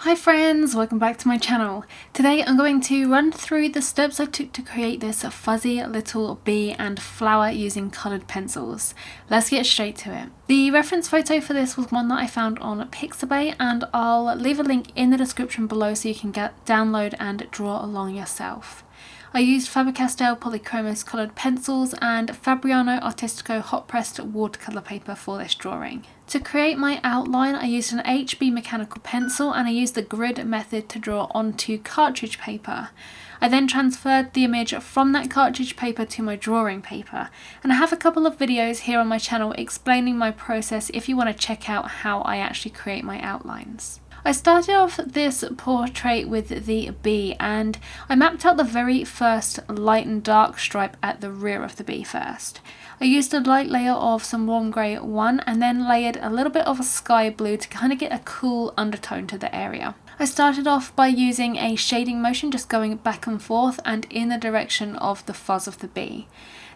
Hi friends, welcome back to my channel. Today I'm going to run through the steps I took to create this fuzzy little bee and flower using coloured pencils. Let's get straight to it. The reference photo for this was one that I found on Pixabay, and I'll leave a link in the description below so you can download and draw along yourself. I used Faber-Castell Polychromos coloured pencils and Fabriano Artistico hot pressed watercolour paper for this drawing. To create my outline, I used an HB mechanical pencil and I used the grid method to draw onto cartridge paper. I then transferred the image from that cartridge paper to my drawing paper, and I have a couple of videos here on my channel explaining my process if you want to check out how I actually create my outlines. I started off this portrait with the bee and I mapped out the very first light and dark stripe at the rear of the bee first. I used a light layer of some warm grey 1 and then layered a little bit of a sky blue to kind of get a cool undertone to the area. I started off by using a shading motion, just going back and forth and in the direction of the fuzz of the bee.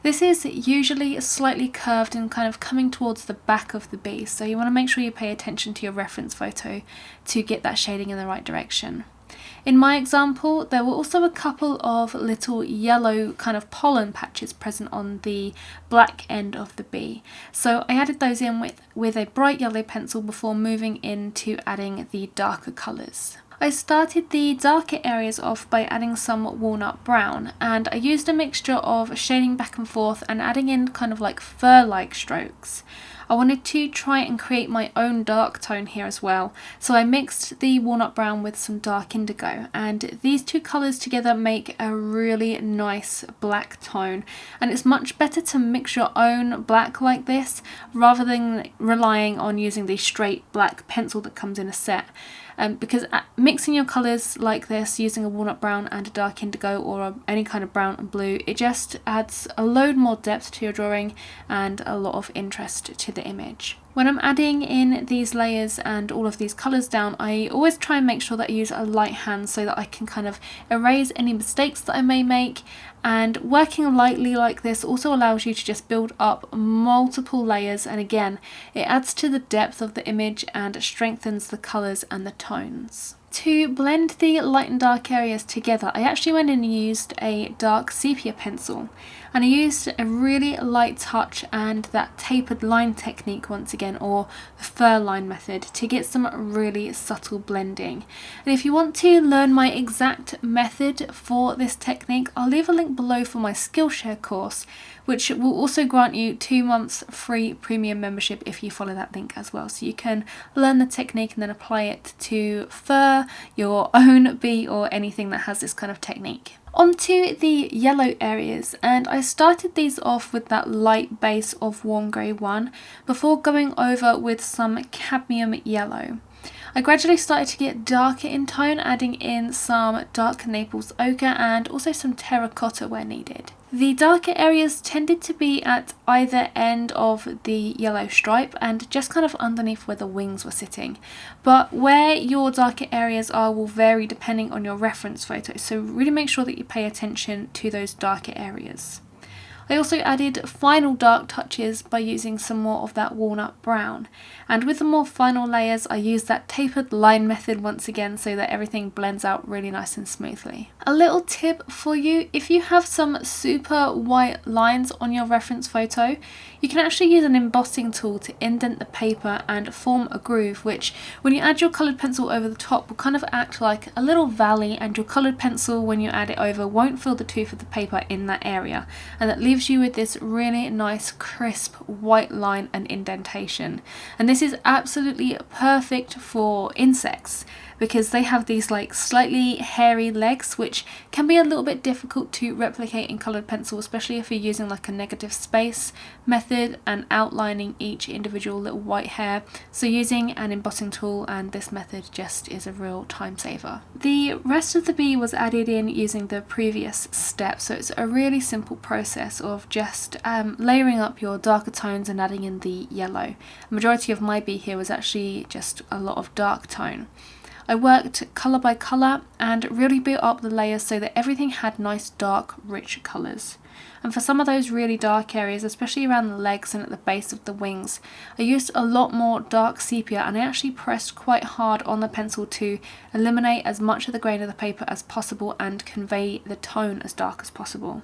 This is usually slightly curved and kind of coming towards the back of the bee, so you want to make sure you pay attention to your reference photo to get that shading in the right direction. In my example, there were also a couple of little yellow kind of pollen patches present on the black end of the bee. So I added those in with a bright yellow pencil before moving into adding the darker colours. I started the darker areas off by adding some walnut brown, and I used a mixture of shading back and forth and adding in kind of like fur-like strokes. I wanted to try and create my own dark tone here as well, so I mixed the walnut brown with some dark indigo, and these two colours together make a really nice black tone, and it's much better to mix your own black like this rather than relying on using the straight black pencil that comes in a set. Because mixing your colours like this using a walnut brown and a dark indigo or any kind of brown and blue, it just adds a load more depth to your drawing and a lot of interest to the image. When I'm adding in these layers and all of these colours down, I always try and make sure that I use a light hand so that I can kind of erase any mistakes that I may make, and working lightly like this also allows you to just build up multiple layers, and again it adds to the depth of the image and strengthens the colours and the tones. To blend the light and dark areas together, I actually went and used a dark sepia pencil, and I used a really light touch and that tapered line technique once again, or the fur line method, to get some really subtle blending. And if you want to learn my exact method for this technique, I'll leave a link below for my Skillshare course, which will also grant you 2 months free premium membership if you follow that link as well. So you can learn the technique and then apply it to fur, your own bee, or anything that has this kind of technique. Onto the yellow areas, and I started these off with that light base of warm grey 1 before going over with some cadmium yellow. I gradually started to get darker in tone, adding in some dark Naples ochre and also some terracotta where needed. The darker areas tended to be at either end of the yellow stripe and just kind of underneath where the wings were sitting. But where your darker areas are will vary depending on your reference photo, so really make sure that you pay attention to those darker areas. I also added final dark touches by using some more of that walnut brown, and with the more final layers I used that tapered line method once again so that everything blends out really nice and smoothly. A little tip for you: if you have some super white lines on your reference photo, you can actually use an embossing tool to indent the paper and form a groove, which when you add your coloured pencil over the top will kind of act like a little valley, and your coloured pencil, when you add it over, won't fill the tooth of the paper in that area, and that leaves you with this really nice crisp white line and indentation. And this is absolutely perfect for insects because they have these like slightly hairy legs, which can be a little bit difficult to replicate in coloured pencil, especially if you're using like a negative space method and outlining each individual little white hair. So using an embossing tool and this method just is a real time saver. The rest of the bee was added in using the previous step, so it's a really simple process of just layering up your darker tones and adding in the yellow. The majority of my bee here was actually just a lot of dark tone. I worked colour by colour and really built up the layers so that everything had nice dark rich colours. And for some of those really dark areas, especially around the legs and at the base of the wings, I used a lot more dark sepia, and I actually pressed quite hard on the pencil to eliminate as much of the grain of the paper as possible and convey the tone as dark as possible.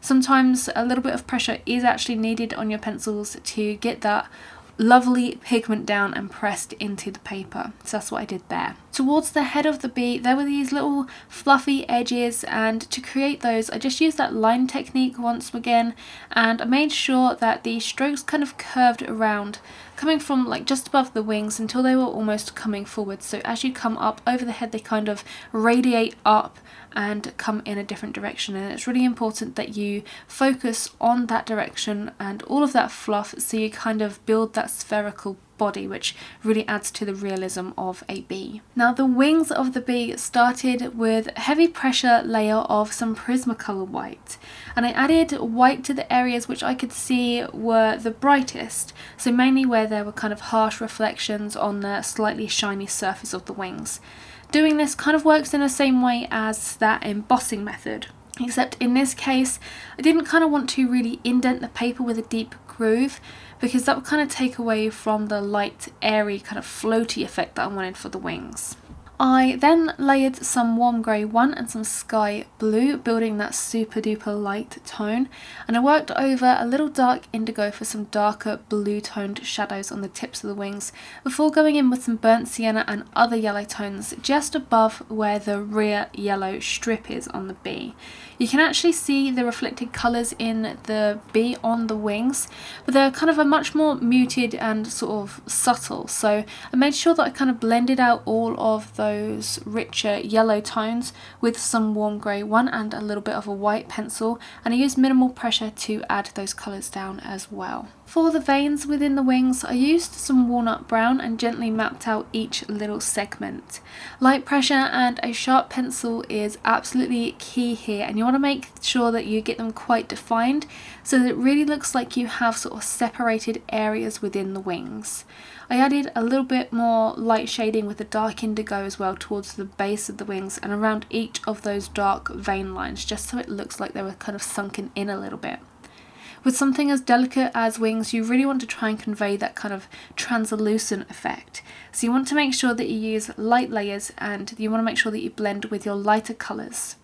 Sometimes a little bit of pressure is actually needed on your pencils to get that lovely pigment down and pressed into the paper. So that's what I did there. Towards the head of the bee, there were these little fluffy edges, and to create those I just used that line technique once again, and I made sure that the strokes kind of curved around, coming from like just above the wings until they were almost coming forward. So as you come up over the head, they kind of radiate up and come in a different direction, and it's really important that you focus on that direction and all of that fluff so you kind of build that spherical body, which really adds to the realism of a bee. Now the wings of the bee started with a heavy pressure layer of some Prismacolor white, and I added white to the areas which I could see were the brightest, so mainly where there were kind of harsh reflections on the slightly shiny surface of the wings. Doing this kind of works in the same way as that embossing method, except in this case I didn't kind of want to really indent the paper with a deep groove, because that would kind of take away from the light, airy, kind of floaty effect that I wanted for the wings. I then layered some warm grey 1 and some sky blue, building that super duper light tone, and I worked over a little dark indigo for some darker blue toned shadows on the tips of the wings, before going in with some burnt sienna and other yellow tones just above where the rear yellow strip is on the bee. You can actually see the reflected colours in the bee on the wings, but they're kind of a much more muted and sort of subtle, so I made sure that I kind of blended out all of those richer yellow tones with some warm grey 1 and a little bit of a white pencil, and I used minimal pressure to add those colours down as well. For the veins within the wings, I used some walnut brown and gently mapped out each little segment. Light pressure and a sharp pencil is absolutely key here, and you want to make sure that you get them quite defined so that it really looks like you have sort of separated areas within the wings. I added a little bit more light shading with the dark indigo as well towards the base of the wings and around each of those dark vein lines, just so it looks like they were kind of sunken in a little bit. With something as delicate as wings, you really want to try and convey that kind of translucent effect. So you want to make sure that you use light layers, and you want to make sure that you blend with your lighter colours.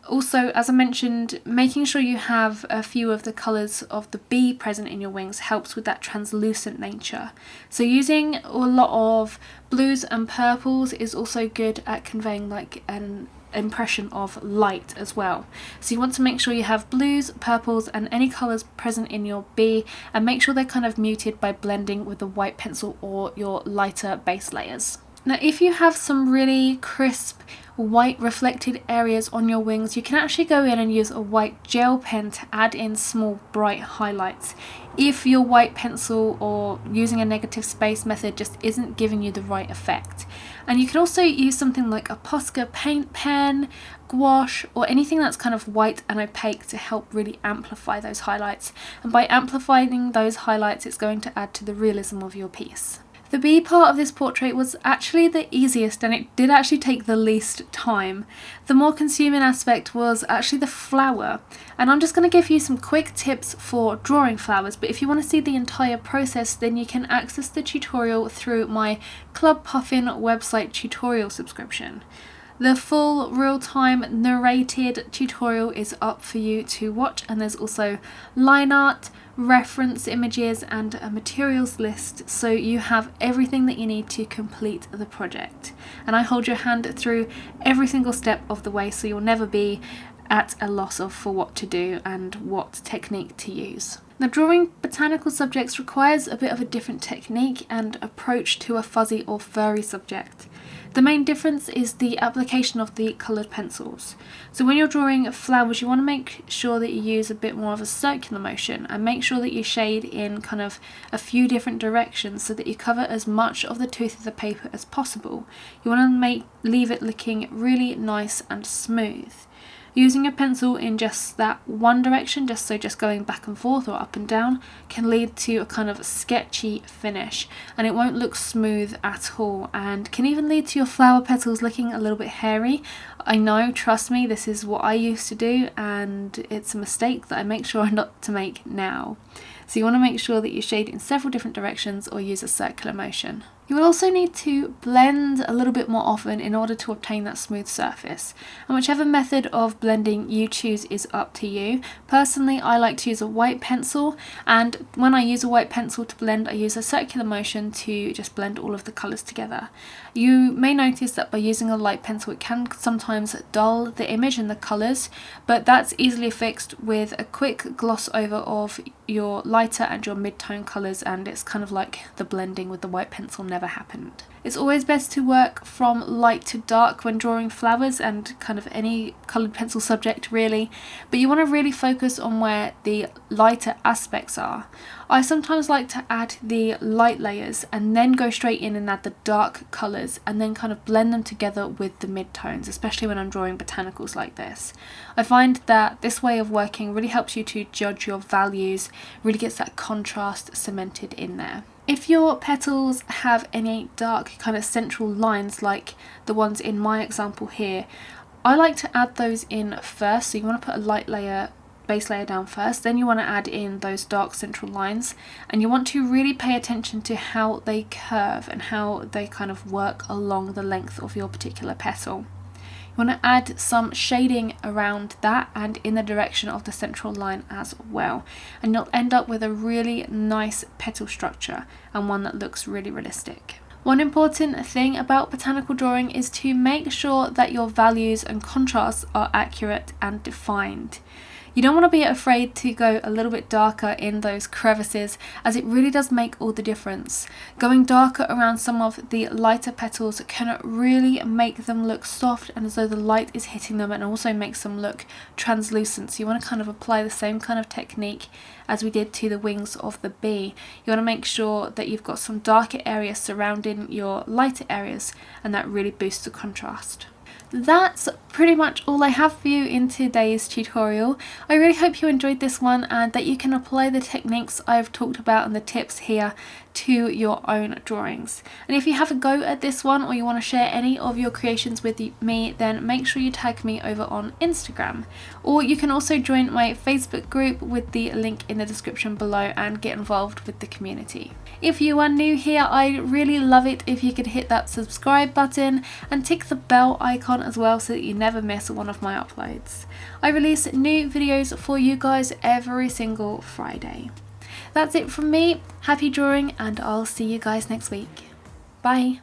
Also, as I mentioned, making sure you have a few of the colours of the bee present in your wings helps with that translucent nature. So using a lot of blues and purples is also good at conveying like an impression of light as well. So you want to make sure you have blues, purples and any colours present in your bee, and make sure they're kind of muted by blending with the white pencil or your lighter base layers. Now if you have some really crisp white reflected areas on your wings, you can actually go in and use a white gel pen to add in small bright highlights if your white pencil or using a negative space method just isn't giving you the right effect. And you can also use something like a Posca paint pen, gouache, or anything that's kind of white and opaque to help really amplify those highlights. And by amplifying those highlights, it's going to add to the realism of your piece. The bee part of this portrait was actually the easiest, and it did actually take the least time. The more consuming aspect was actually the flower, and I'm just going to give you some quick tips for drawing flowers, but if you want to see the entire process, then you can access the tutorial through my Club Puffin website tutorial subscription. The full real-time narrated tutorial is up for you to watch, and there's also line art, reference images and a materials list, so you have everything that you need to complete the project. And I hold your hand through every single step of the way, so you'll never be at a loss for what to do and what technique to use. Now, drawing botanical subjects requires a bit of a different technique and approach to a fuzzy or furry subject. The main difference is the application of the coloured pencils. So when you're drawing flowers, you want to make sure that you use a bit more of a circular motion, and make sure that you shade in kind of a few different directions so that you cover as much of the tooth of the paper as possible. You want to leave it looking really nice and smooth. Using a pencil in just that one direction, just going back and forth or up and down, can lead to a kind of sketchy finish, and it won't look smooth at all, and can even lead to your flower petals looking a little bit hairy. I know, trust me, this is what I used to do, and it's a mistake that I make sure not to make now. So you want to make sure that you shade in several different directions or use a circular motion. You will also need to blend a little bit more often in order to obtain that smooth surface, and whichever method of blending you choose is up to you. Personally, I like to use a white pencil, and when I use a white pencil to blend, I use a circular motion to just blend all of the colours together. You may notice that by using a light pencil it can sometimes dull the image and the colours, but that's easily fixed with a quick gloss over of your lighter and your mid-tone colours, and it's kind of like the blending with the white pencil never happened. It's always best to work from light to dark when drawing flowers and kind of any coloured pencil subject really, but you want to really focus on where the lighter aspects are. I sometimes like to add the light layers and then go straight in and add the dark colours and then kind of blend them together with the mid-tones, especially when I'm drawing botanicals like this. I find that this way of working really helps you to judge your values, really gets that contrast cemented in there. If your petals have any dark kind of central lines like the ones in my example here, I like to add those in first. So you want to put a light layer, base layer down first, then you want to add in those dark central lines, and you want to really pay attention to how they curve and how they kind of work along the length of your particular petal. You want to add some shading around that and in the direction of the central line as well, and you'll end up with a really nice petal structure and one that looks really realistic. One important thing about botanical drawing is to make sure that your values and contrasts are accurate and defined. You don't want to be afraid to go a little bit darker in those crevices, as it really does make all the difference. Going darker around some of the lighter petals can really make them look soft and as though the light is hitting them, and also makes them look translucent. So you want to kind of apply the same kind of technique as we did to the wings of the bee. You want to make sure that you've got some darker areas surrounding your lighter areas, and that really boosts the contrast. That's pretty much all I have for you in today's tutorial. I really hope you enjoyed this one and that you can apply the techniques I've talked about and the tips here to your own drawings. And if you have a go at this one, or you want to share any of your creations with me, then make sure you tag me over on Instagram. Or you can also join my Facebook group with the link in the description below and get involved with the community. If you are new here, I'd really love it if you could hit that subscribe button and tick the bell icon as well, so that you never miss one of my uploads. I release new videos for you guys every single Friday. That's it from me. Happy drawing, and I'll see you guys next week. Bye.